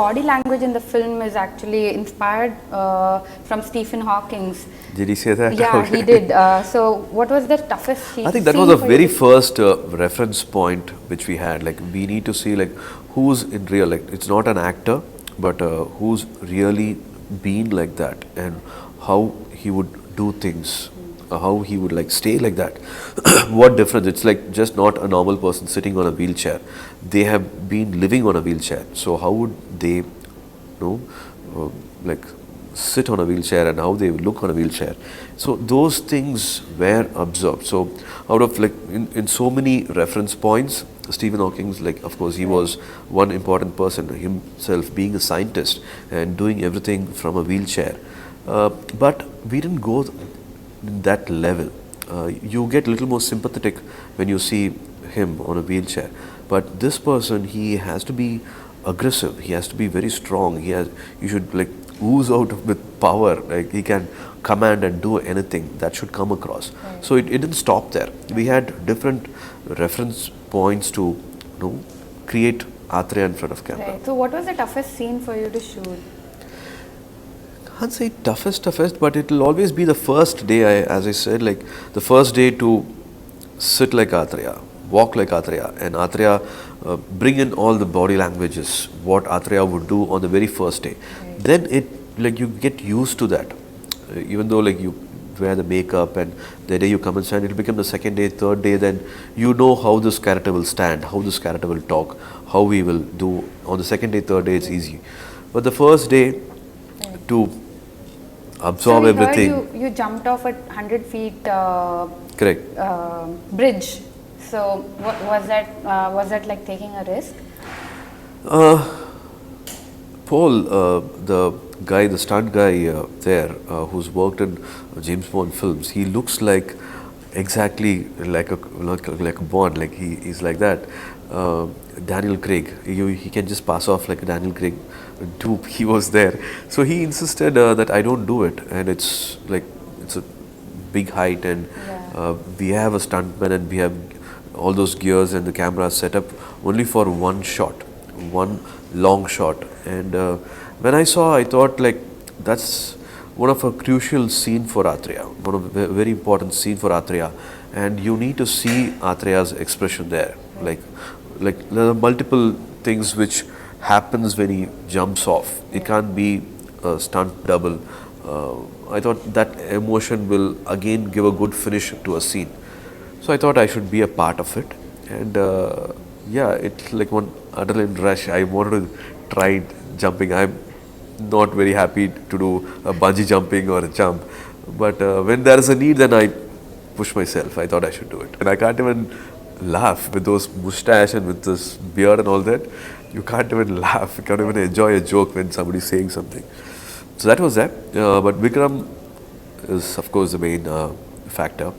body language in the film is actually inspired from Stephen Hawking's. Did he say that? Yeah, Okay. he did. So what was the toughest scene? I think that was the very first reference point which we had. Like, we need to see like who's in real, like it's not an actor, but who's really been like that and how he would do things, how he would like stay like that. What difference? It's like just not a normal person sitting on a wheelchair. They have been living on a wheelchair. So how would they, like sit on a wheelchair and how they look on a wheelchair? So those things were observed. So out of like in so many reference points, Stephen Hawking's, like of course he was one important person himself, being a scientist and doing everything from a wheelchair. But we didn't go that level. You get a little more sympathetic when you see him on a wheelchair. But this person, he has to be aggressive. He has to be very strong. You should like ooze out with power. Like he can command and do anything. That should come across. Right. So it didn't stop there. We had different reference points to create Athreya in front of camera. Right. So what was the toughest scene for you to shoot? I can't say toughest, but it will always be the first day, as I said, like the first day to sit like Athreya, walk like Athreya, and Athreya bring in all the body languages, what Athreya would do on the very first day. Right. Then you get used to that, even though like you wear the makeup and the day you come and stand, it will become the second day, third day, then you know how this character will stand, how this character will talk, how we will do. On the second day, third day, it's easy. But the first day, to absorb everything. You jumped off a 100 feet correct bridge. So what was that? Was that like taking a risk? Paul, the guy, the stunt guy there, who's worked in James Bond films, he looks like exactly like a Bond. Like he's like that. Daniel Craig, he can just pass off like a Daniel Craig dupe. He was there, so he insisted that I don't do it, and it's a big height, and we have a stuntman, and we have all those gears and the camera set up only for one shot, one long shot. And when I saw, I thought like that's one of a crucial scene for Athreya, one of a very important scene for Athreya, and you need to see Athreya's expression there, like there are multiple things which happens when he jumps off. It can't be a stunt double. I thought that emotion will again give a good finish to a scene. So I thought I should be a part of it. And it's like one adrenaline rush. I wanted to try jumping. I'm not very happy to do a bungee jumping or a jump. But when there is a need, then I push myself. I thought I should do it. And I can't even laugh with those mustache and with this beard and all that. You can't even laugh. You can't even enjoy a joke when somebody's saying something. So that was that. But Vikram is of course the main factor.